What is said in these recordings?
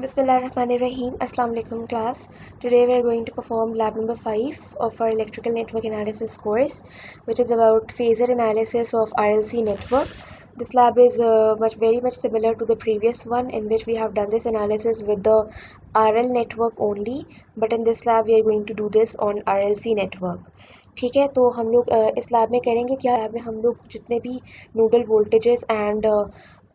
Bismillahirrahmanirrahim. Assalamu alaikum class. Today we are going to perform lab number 5 of our electrical network analysis course, which is about phasor analysis of RLC network. This lab is very much similar to the previous one, in which we have done this analysis with the RL network only, but in this lab we are going to do this on RLC network. ठीक है, तो हम लोग इस lab में करेंगे क्या, lab में हम लोग जितने भी nodal voltages and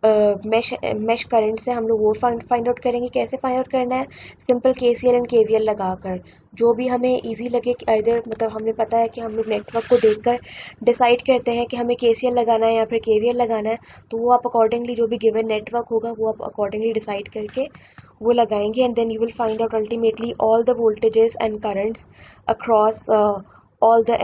mesh current से हम लोग वो फाइंड आउट करेंगे। कैसे फाइंड आउट करना है? सिंपल केसीएल एंड केवीएल लगाकर, जो भी हमें इजी लगे। इधर मतलब हमें पता है कि हम लोग नेटवर्क को देखकर डिसाइड करते हैं कि हमें केसीएल लगाना है या फिर केवीएल लगाना है, तो वो आप अकॉर्डिंगली जो भी गिवन नेटवर्क होगा वो आप अकॉर्डिंगली डिसाइड करके वो लगाएंगे, and then you will find out ultimately all the voltages and currents across all the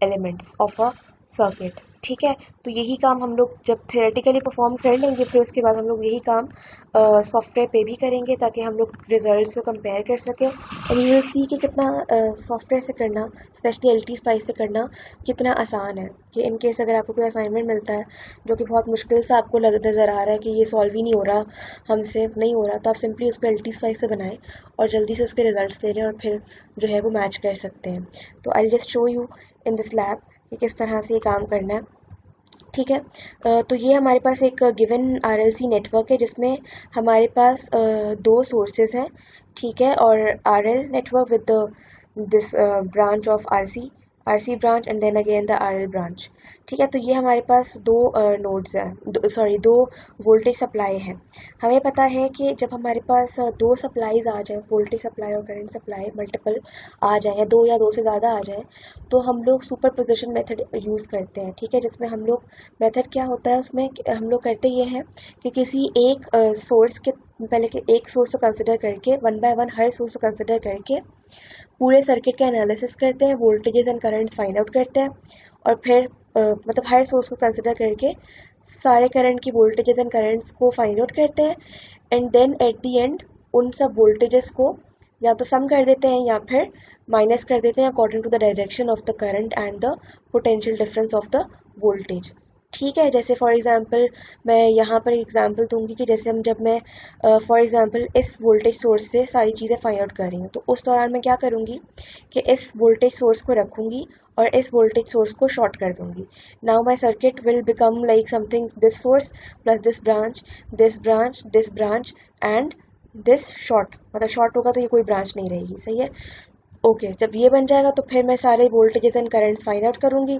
elements of a circuit. ठीक है, तो यही काम हम लोग जब थियोरेटिकली परफॉर्म कर लेंगे, फिर उसके बाद हम लोग यही काम सॉफ्टवेयर पे भी करेंगे, ताकि हम लोग रिजल्ट्स को कंपेयर कर सकें। एंड यू विल सी कि कितना सॉफ्टवेयर से करना, स्पेशली एलटी स्पाइस से करना कितना आसान है। कि इन केस अगर आपको कोई असाइनमेंट मिलता है जो कि बहुत मुश्किल से आपको नज़र आ रहा है कि ये सॉल्व ही नहीं हो रहा, हमसे नहीं हो रहा, तो आप सिंपली उसको एलटी स्पाइस से बनाएं और जल्दी से उसके रिजल्ट्स ले लें और फिर जो है वो मैच कर सकते हैं। तो I just show you in this lab कि किस तरह से ये काम करना है। ठीक है, तो ये हमारे पास एक गिवन आरएलसी नेटवर्क है जिसमें हमारे पास दो सोर्सेज हैं। ठीक है, और RL network with this branch of RC branch and then again the RL branch. ठीक है, तो ये हमारे पास दो नोड्स हैं, दो वोल्टेज सप्लाई हैं। हमें पता है कि जब हमारे पास दो सप्लाईज आ जाए, वोल्टेज सप्लाई और करंट सप्लाई मल्टीपल आ जाए, या दो से ज़्यादा आ जाए, तो हम लोग सुपरपोजिशन मेथड यूज़ करते हैं। ठीक है, जिसमें हम लोग मेथड क्या होता है, उसमें हम लोग करते ये हैं कि किसी एक सोर्स के पहले के एक सोर्स को कंसिडर करके one by one her source को कंसिडर करके पूरे सर्किट का एनालिसिस करते हैं, voltages and currents find out करते हैं, और फिर मतलब हर सोर्स को कंसिडर करके सारे करंट की वोल्टेजेस एंड करंट्स को फाइंड आउट करते हैं, and then at the end उन सब वोल्टेजेस को या तो सम कर देते हैं या फिर माइनस कर देते हैं according to the direction of the current and the potential difference of the voltage. ठीक है, जैसे फॉर एग्जांपल मैं यहाँ पर एग्जांपल दूंगी कि जैसे जब मैं फॉर एग्जांपल इस वोल्टेज सोर्स से सारी चीज़ें फाइंड आउट कर रही हूँ, तो उस दौरान मैं क्या करूँगी कि इस वोल्टेज सोर्स को रखूँगी और इस वोल्टेज सोर्स को शॉर्ट कर दूँगी। Now my circuit will become like something this source plus this branch, this branch, this branch and this short, मतलब शॉर्ट होगा तो ये कोई ब्रांच नहीं रहेगी। सही है, ओके। जब ये बन जाएगा तो फिर मैं सारे voltages and currents find out करूँगी,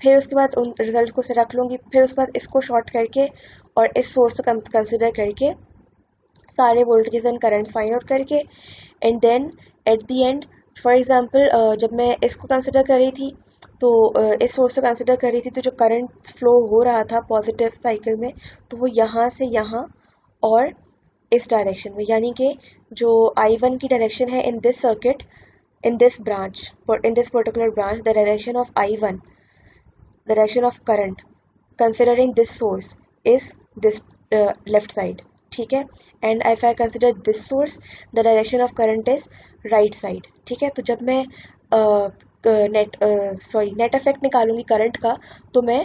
फिर उसके बाद उन रिजल्ट को से रख लूँगी, फिर उसके बाद इसको शॉर्ट करके और इस सोर्स को कंसिडर करके सारे voltages and currents find out करके, and then at the end for example जब मैं इसको कंसिडर कर रही थी, तो इस सोर्स को कंसिडर कर रही थी, तो जो करंट फ्लो हो रहा था पॉजिटिव साइकिल में, तो वो यहाँ से यहाँ और इस डायरेक्शन में, यानी कि जो I1 की डायरेक्शन है in this circuit, in this branch, in this particular branch, the direction of I1, the direction of current considering this source is this left side. ठीक है, and if I consider this source, the direction of current is right side. ठीक है, तो जब मैं net effect निकालूंगी current का, तो मैं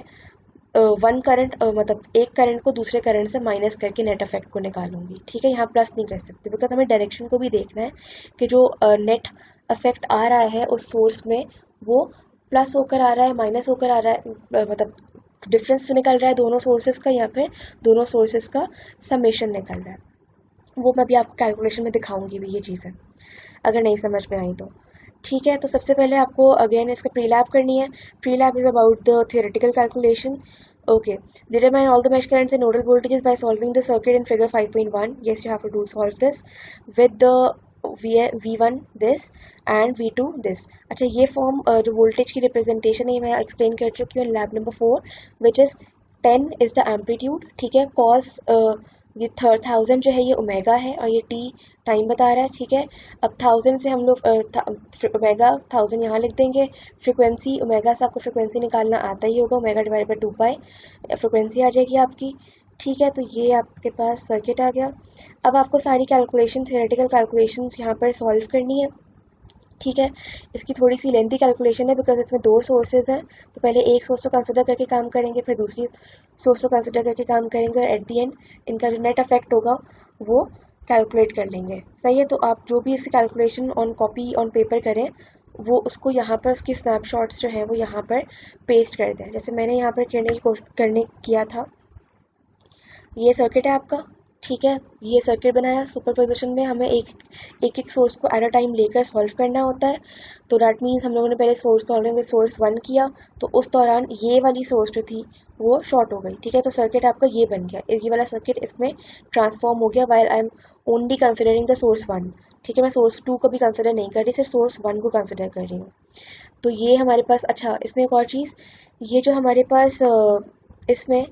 वन करंट मतलब एक करंट को दूसरे करंट से माइनस करके नेट इफेक्ट को निकालूंगी। ठीक है, यहाँ प्लस नहीं कर सकते बिकॉज हमें डायरेक्शन को भी देखना है कि जो नेट इफेक्ट आ रहा है उस सोर्स में वो प्लस होकर आ रहा है, माइनस होकर आ रहा है, मतलब डिफरेंस निकल रहा है दोनों सोर्सेज का, या फिर दोनों सोर्सेज का समेशन निकल रहा है। वो मैं भी आपको कैलकुलेशन में दिखाऊंगी भी ये चीज़ें, अगर नहीं समझ में आई तो। ठीक है, तो सबसे पहले आपको अगेन इसका प्री लैब करनी है। Pre lab is about the theoretical calculation. Okay, determine all the mesh currents and nodal voltages by solving the circuit in figure 5.1. Yes, you have to solve this with the V1 this and V2 this. अच्छा, ये form जो voltage की representation है मैं explain कर चुकी हूँ lab number 4, which is 10 is the amplitude. ठीक है, कॉस ये 1000 जो है ये ओमेगा है और ये टी टाइम बता रहा है। ठीक है, अब 1000 से हम लोग ओमेगा 1000 यहाँ लिख देंगे, फ्रिक्वेंसी ओमेगा से आपको फ्रिक्वेंसी निकालना आता ही होगा, omega divide by 2 pi frequency आ जाएगी आपकी। ठीक है, तो ये आपके पास सर्किट आ गया। अब आपको सारी कैलकुलेशन, थियोरेटिकल कैलकुलेशन यहाँ पर सॉल्व करनी है। ठीक है, इसकी थोड़ी सी लेंथी कैलकुलेशन है बिकॉज इसमें दो सोर्सेज हैं, तो पहले एक सोर्स को कंसिडर करके काम करेंगे, फिर दूसरी सोर्स को कंसिडर करके काम करेंगे, और एट दी एंड इनका जो नेट इफेक्ट होगा वो कैलकुलेट कर लेंगे। सही है, तो आप जो भी इसकी calculation on copy on paper करें वो उसको यहाँ पर उसकी स्नैपशॉट्स जो है वो यहाँ पर पेस्ट कर दें। जैसे मैंने यहाँ पर करने किया था। ये सर्किट है आपका, ठीक है। ये सर्किट बनाया, सुपरपोजिशन में हमें एक सोर्स को एट अ टाइम लेकर सॉल्व करना होता है। तो डैट मीन्स हम लोगों ने पहले सोर्स सॉल्विंग विद सोर्स 1 किया, तो उस दौरान ये वाली सोर्स जो थी वो शॉर्ट हो गई, ठीक है। तो सर्किट आपका ये बन गया, ये वाला सर्किट इसमें ट्रांसफॉर्म हो गया while I am only considering the source 1, ठीक है। मैं सोर्स 2 को भी कंसिडर नहीं कर रही, सिर्फ सोर्स 1 को कंसिडर कर रही हूँ। तो ये हमारे पास, अच्छा इसमें एक और चीज़, ये जो हमारे पास इसमें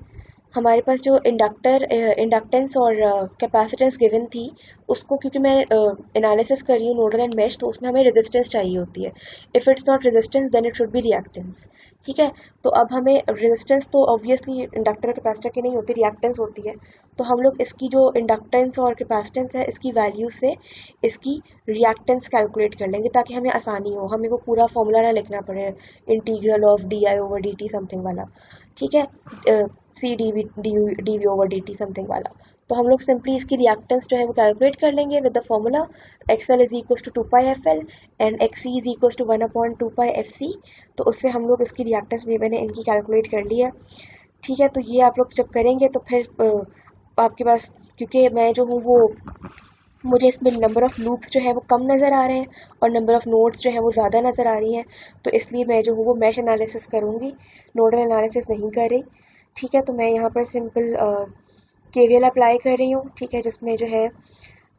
हमारे पास जो इंडक्टेंस और कैपेसिटेंस गिवन थी, उसको क्योंकि मैं एनालिसिस कर रही हूँ नोडल एंड मेश, तो उसमें हमें रेजिस्टेंस चाहिए होती है। If it's not resistance then it should be reactance, ठीक है। तो अब हमें रेजिस्टेंस तो ऑब्वियसली इंडक्टर और कैपेसिटर की नहीं होती, रिएक्टेंस होती है। तो हम लोग इसकी जो इंडक्टेंस और कैपेसिटेंस है इसकी वैल्यू से इसकी रिएक्टेंस कैलकुलेट कर लेंगे, ताकि हमें आसानी हो, हमें वो पूरा फॉर्मूला ना लिखना पड़े, integral of D I over D T something वाला, ठीक है, C D V over D T something वाला। तो हम लोग सिंपली इसकी रिएक्टेंस जो है वो कैलकुलेट कर लेंगे with the formula X L is equal to 2 pi F L and X C is equal to 1/2 pi F C. तो उससे हम लोग इसकी रिएक्टेंस भी मैंने इनकी कैलकुलेट कर ली है, ठीक है। तो ये आप लोग जब करेंगे तो फिर आपके पास, क्योंकि मैं जो हूँ वो, मुझे इसमें नंबर ऑफ़ लूप्स जो है वो कम नज़र आ रहे हैं और नंबर ऑफ़ नोड्स जो है वो ज़्यादा नज़र आ रही हैं, तो इसलिए मैं जो हूँ वो मैश एनालिसिस करूँगी, नोडल एनालिसिस नहीं कर रही, ठीक है। तो मैं यहाँ पर सिंपल केवीएल अप्लाई कर रही हूँ, ठीक है, जिसमें जो है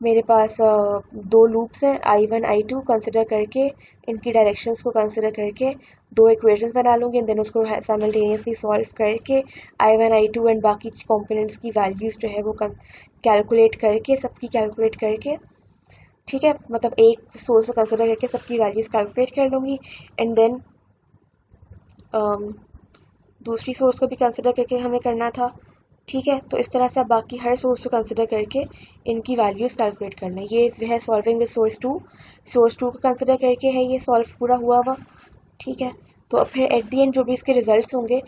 मेरे पास दो लूप्स हैं, I1 I2 कंसिडर करके, इनकी डायरेक्शंस को कंसिडर करके दो इक्वेशंस बना लूँगी एंड देन उसको साइमल्टेनियसली सॉल्व करके I1 I2 एंड बाकी कंपोनेंट्स की वैल्यूज़ जो है वो कैलकुलेट करके, सबकी कैलकुलेट करके, ठीक है, मतलब एक सोर्स को कंसिडर करके सबकी वैल्यूज़ कैलकुलेट कर लूँगी एंड देन दूसरी सोर्स को भी कंसिडर करके हमें करना था, ठीक है। तो इस तरह से आप बाकी हर सोर्स को कंसिडर करके इनकी वैल्यूज़ कैलकुलेट करना है। ये है सॉल्विंग विद सोर्स टू को कंसिडर करके है ये सॉल्व पूरा हुआ, ठीक है। तो अब फिर एट दी एंड जो भी इसके रिजल्ट्स होंगे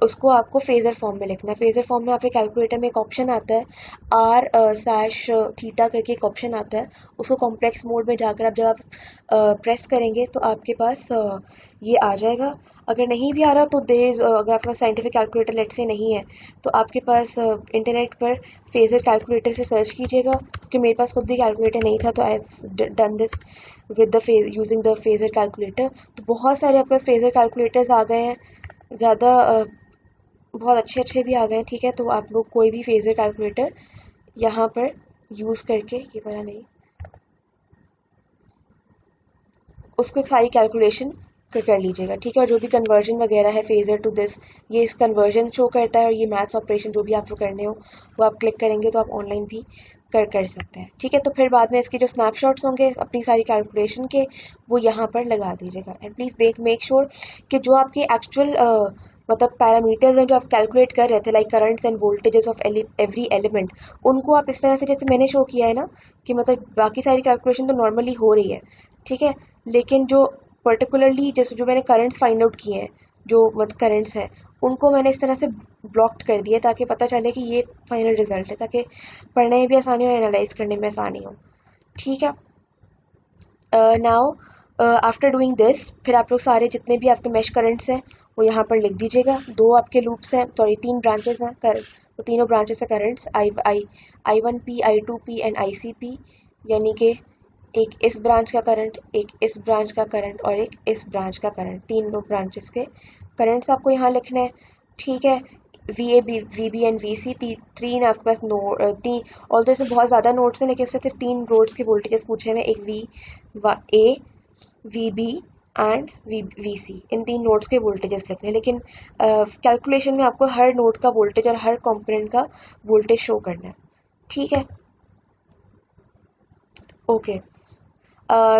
उसको आपको फेज़र फॉर्म में लिखना है। फेज़र फॉर्म में आपके कैलकुलेटर में एक ऑप्शन आता है आर स्लैश थीटा करके एक ऑप्शन आता है, उसको कॉम्प्लेक्स मोड में जाकर आप जब आप प्रेस करेंगे तो आपके पास ये आ जाएगा। अगर नहीं भी आ रहा तो अगर आपका साइंटिफिक कैलकुलेटर लेट से नहीं है तो आपके पास इंटरनेट पर फेज़र कैलकुलेटर से सर्च कीजिएगा, क्योंकि मेरे पास खुद भी कैलकुलेटर नहीं था तो I done this with the using the phasor calculator. तो बहुत सारे आपके पास फेज़र कैलकुलेटर्स आ गए हैं, ज़्यादा बहुत अच्छे अच्छे भी आ गए हैं, ठीक है। तो आप लोग कोई भी फेज़र कैलकुलेटर यहाँ पर यूज़ करके, ये वाला नहीं, उसको सारी कैलकुलेशन कर लीजिएगा, ठीक है। और जो भी कन्वर्जन वगैरह है फेज़र टू दिस, ये इस कन्वर्जन शो करता है, और ये मैथ्स ऑपरेशन जो भी आपको करने हो वो आप क्लिक करेंगे तो आप ऑनलाइन भी कर सकते हैं, ठीक है। तो फिर बाद में इसके जो स्नैपशॉट्स होंगे अपनी सारी कैलकुलेशन के वो यहाँ पर लगा दीजिएगा एंड प्लीज़ मेक श्योर कि जो आपके एक्चुअल मतलब पैरामीटर्स हैं जो आप कैलकुलेट कर रहे थे, like currents and voltages of every element, उनको आप इस तरह से जैसे मैंने शो किया है ना, कि मतलब बाकी सारी कैलकुलेशन तो नॉर्मली हो रही है, ठीक है, लेकिन जो पर्टिकुलरली जैसे जो मैंने करंट्स फाइंड आउट किए हैं, जो मतलब करंट्स हैं उनको मैंने इस तरह से ब्लॉक्ड कर दिया ताकि पता चले कि ये फाइनल रिजल्ट है, ताकि पढ़ने में भी आसानी हो, एनालाइज करने में आसानी हो, ठीक है। नाउ आफ्टर डूइंग दिस, फिर आप लोग सारे जितने भी आपके मैश करंट्स हैं वो यहाँ पर लिख दीजिएगा। दो आपके लूप्स हैं, सॉरी 3 ब्रांचेस हैं, तो तीनों ब्रांचेस हैं currents, I1P I2P and ICP, यानी कि एक इस ब्रांच का करंट, एक इस ब्रांच का करंट और एक इस ब्रांच का करंट, तीनों ब्रांचेस के करंट्स आपको यहाँ लिखने हैं, ठीक है। VA VB एंड VC, तीन आपके पास नोड, तीन ऑल्दो इसमें बहुत ज़्यादा नोड्स हैं लेकिन इसमें सिर्फ 3 नोड्स के वोल्टेजेस पूछे हुए, एक A VB and VC, in 3 nodes के वोल्टेजेस लिखने हैं, लेकिन कैलकुलेशन में आपको हर नोड का वोल्टेज और हर कंपोनेंट का वोल्टेज शो करना है, ठीक है। Okay,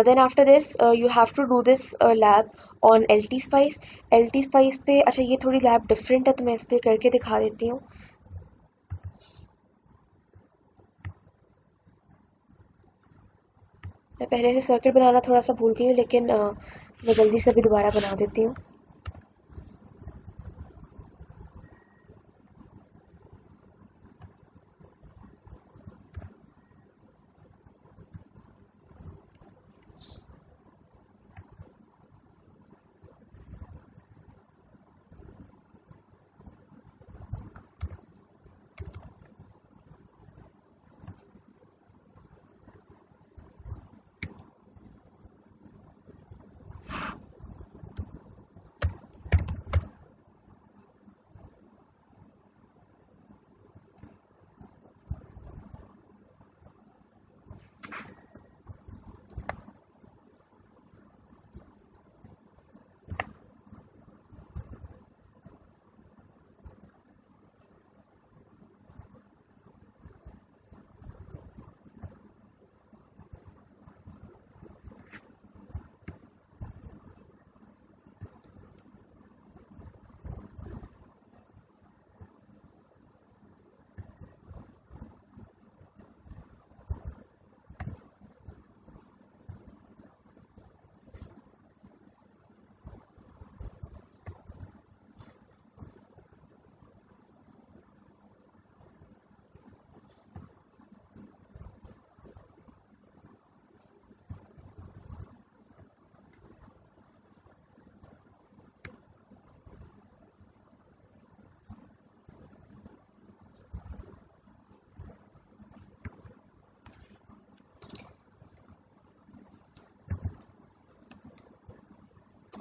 then after this you have to do this lab on LT Spice। LT Spice पे, अच्छा ये थोड़ी लैब डिफरेंट है तो मैं इस पर करके दिखा देती हूँ। मैं पहले से सर्किट बनाना थोड़ा सा भूल गई हूँ, लेकिन मैं जल्दी से भी दोबारा बना देती हूँ।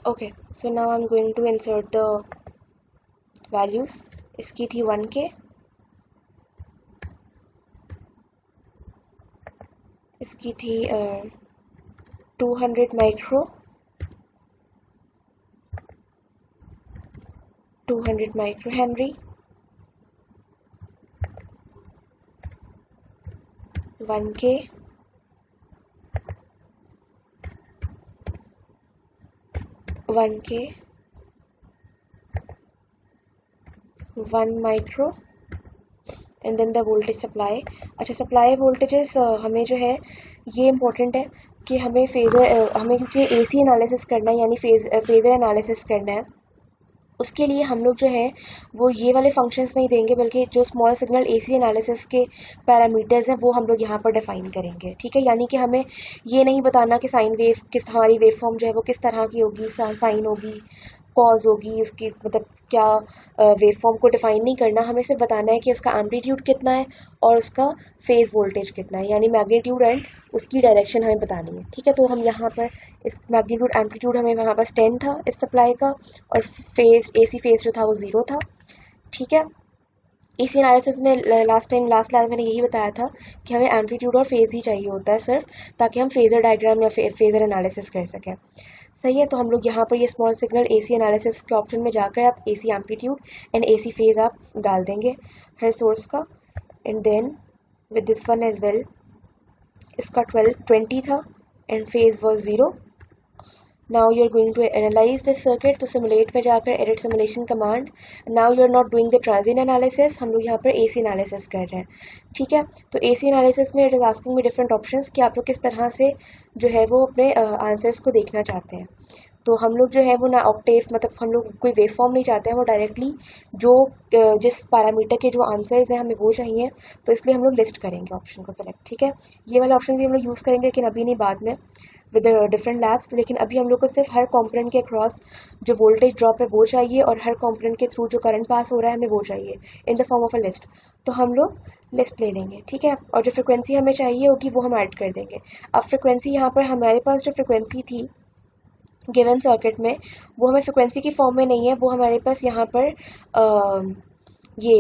Okay, so now I'm going to insert the values. इसकी थी 1K, इसकी थी 200 micro, 200 micro henry, 1K, 1K, 1 micro and then the voltage supply. अच्छा, सप्लाई वोल्टेजेस हमें जो है ये इम्पोर्टेंट है कि हमें हमें क्योंकि एसी एनालिसिस करना है, यानी फेज़र एनालिसिस करना है, उसके लिए हम लोग जो है वो ये वाले फंक्शंस नहीं देंगे, बल्कि जो स्मॉल सिग्नल एसी एनालिसिस के पैरामीटर्स हैं वो हम लोग यहाँ पर डिफाइन करेंगे। ठीक है, यानी कि हमें ये नहीं बताना कि साइन वेव हमारी वेव फॉर्म जो है वो किस तरह की होगी, साइन होगी, कॉज होगी, उसकी मतलब क्या वेव फॉर्म को डिफाइन नहीं करना, हमें सिर्फ बताना है कि उसका एम्पलीट्यूड कितना है और उसका फेज वोल्टेज कितना है, यानी मैग्नीट्यूड एंड उसकी डायरेक्शन हमें बतानी है। ठीक है, तो हम यहाँ पर इस मैग्नीट्यूड एम्पलीट्यूड हमें वहाँ पास 10 था इस सप्लाई का, और फेज एसी फेज जो था वो 0 था। ठीक है, इसी एनालिसिस में लास्ट लैब मैंने यही बताया था कि हमें एम्पलीट्यूड और फेज ही चाहिए होता है सिर्फ, ताकि हम फेजर डायग्राम या फेजर एनालिसिस कर सकें। सही है, तो हम लोग यहाँ पर ये स्मॉल सिग्नल एसी एनालिसिस के ऑप्शन में जाकर आप AC amplitude and AC phase आप डाल देंगे हर सोर्स का, and then with this one as well, इसका 20 था and phase was 0। Now you're going to analyze this circuit, तो simulate में जाकर edit simulation command. Now you're not doing the transient analysis, हम लोग यहाँ पर AC analysis कर रहे हैं। ठीक है, तो AC analysis में it is asking me different options कि आप लोग किस तरह से जो है वो अपने आंसर्स को देखना चाहते हैं। तो हम लोग जो है वो ना ऑक्टेव, मतलब हम लोग कोई वेव फॉर्म नहीं चाहते हैं, वो डायरेक्टली जो जिस पैरामीटर के जो आंसर्स हैं हमें वो चाहिए, तो इसलिए हम लोग लिस्ट करेंगे ऑप्शन को सेलेक्ट। ठीक है, ये वाला ऑप्शन भी हम लोग यूज़ करेंगे, लेकिन अभी नहीं, बाद में विद डिफरेंट लैब्स। लेकिन अभी हम लोग को सिर्फ हर कॉम्पोनेंट के अक्रॉस जो वोल्टेज ड्रॉप है वो चाहिए, और हर कॉम्पोनेंट के थ्रू जो करंट पास हो रहा है हमें वो चाहिए in the form of a list. तो हम लोग लिस्ट ले लेंगे। ठीक है, और जो फ्रिक्वेंसी हमें चाहिए होगी वो हम ऐड कर देंगे। अब फ्रिक्वेंसी यहाँ पर हमारे पास जो फ्रिक्वेंसी थी गिवन सर्किट में, वो हमें फ्रिक्वेंसी की फॉर्म में नहीं है, वो हमारे पास यहाँ पर ये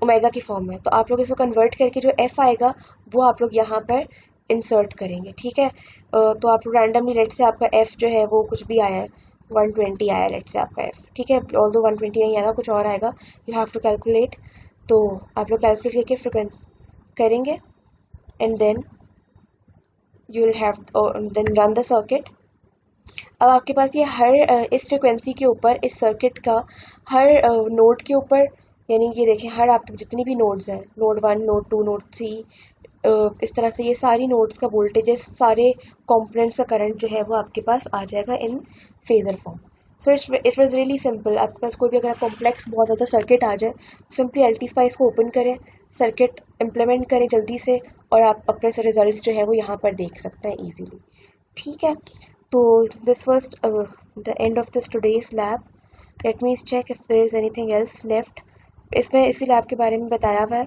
ओमेगा की फॉर्म में। तो आप लोग इसको कन्वर्ट करके जो एफ आएगा वो आप लोग यहाँ पर इंसर्ट करेंगे। ठीक है, तो आप लोग रैंडमली लेट से आपका एफ जो है वो कुछ भी आया है, 120 आया लेट से आपका एफ। ठीक है, ऑल्दो 120 नहीं आएगा, कुछ और आएगा, यू हैव टू कैलकुलेट। तो आप लोग कैलकुलेट करके फ्रिक्वेंसी करेंगे and then you will have then run the circuit. अब आपके पास ये हर इस फ्रिक्वेंसी के ऊपर, इस सर्किट का हर नोड के ऊपर, यानी ये देखें हर आपके जितनी भी नोड्स हैं, नोड 1, नोड 2, नोड 3, इस तरह से ये सारी नोड्स का वोल्टेजेस, सारे कंपोनेंट्स का करंट जो है वो आपके पास आ जाएगा in phasor form. So it was really simple. आपके पास कोई भी अगर कॉम्प्लेक्स बहुत ज़्यादा सर्किट आ जाए, सिंपली एलटी स्पाइस को ओपन करें, सर्किट इम्प्लीमेंट करें जल्दी से, और आप अपने से रिजल्ट जो है वो यहाँ पर देख सकते हैं ईजीली। ठीक है, तो this was the end of this today's lab. Let me check if there is anything else left. इसमें इसी लैब के बारे में बताया हुआ है।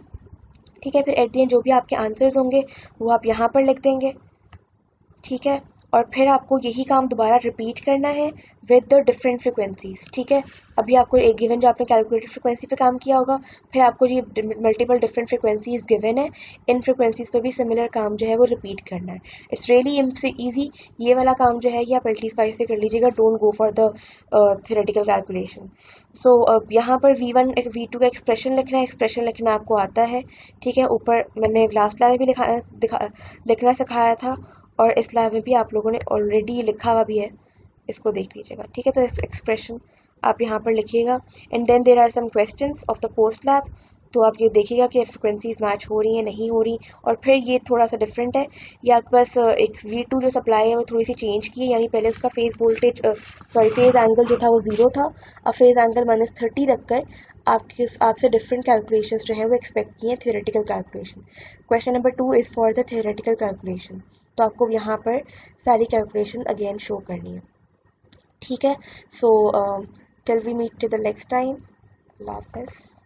ठीक है, फिर एट द एंड जो भी आपके आंसर्स होंगे वो आप यहाँ पर लिख देंगे। ठीक है, और फिर आपको यही काम दोबारा रिपीट करना है विद द डिफरेंट फ्रिक्वेंसीज। ठीक है, अभी आपको एक गिवन जो आपने कैलकुलेटेड फ्रिक्वेंसी पे काम किया होगा, फिर आपको ये मल्टीपल डिफरेंट फ्रिक्वेंसीज गिवन है, इन फ्रिक्वेंसीज पे भी सिमिलर काम जो है वो रिपीट करना है। It's really easy. ये वाला काम जो है ये आप एलटी स्पाइस से कर लीजिएगा, don't go for the theoretical calculation. So यहाँ पर V1 V2 का एक्सप्रेशन लिखना है, एक्सप्रेशन लिखना आपको आता है। ठीक है, ऊपर मैंने लास्ट क्लास में भी लिखना सिखाया था, और इस लैब में भी आप लोगों ने ऑलरेडी लिखा हुआ भी है, इसको देख लीजिएगा। ठीक है, तो एक्सप्रेशन आप यहाँ पर लिखिएगा, and then there are some questions of the post lab. तो आप ये देखिएगा कि फ्रिक्वेंसीज मैच हो रही हैं नहीं हो रही। और फिर ये थोड़ा सा डिफरेंट है, ये आपके पास एक V2 जो सप्लाई है वो थोड़ी सी चेंज की है, यानी पहले उसका फेज वोल्टेज फेज एंगल जो था वो 0 था, अब फेज एंगल -30 रखकर आपसे डिफरेंट कैलकुलेशंस जो है वो एक्सपेक्ट किए हैं, theoretical calculation. Question number 2 is for the theoretical calculation, तो आपको यहाँ पर सारी कैलकुलेशन अगेन शो करनी है। ठीक है, so till we meet till the next time, अल्लाह हाफ़िज़।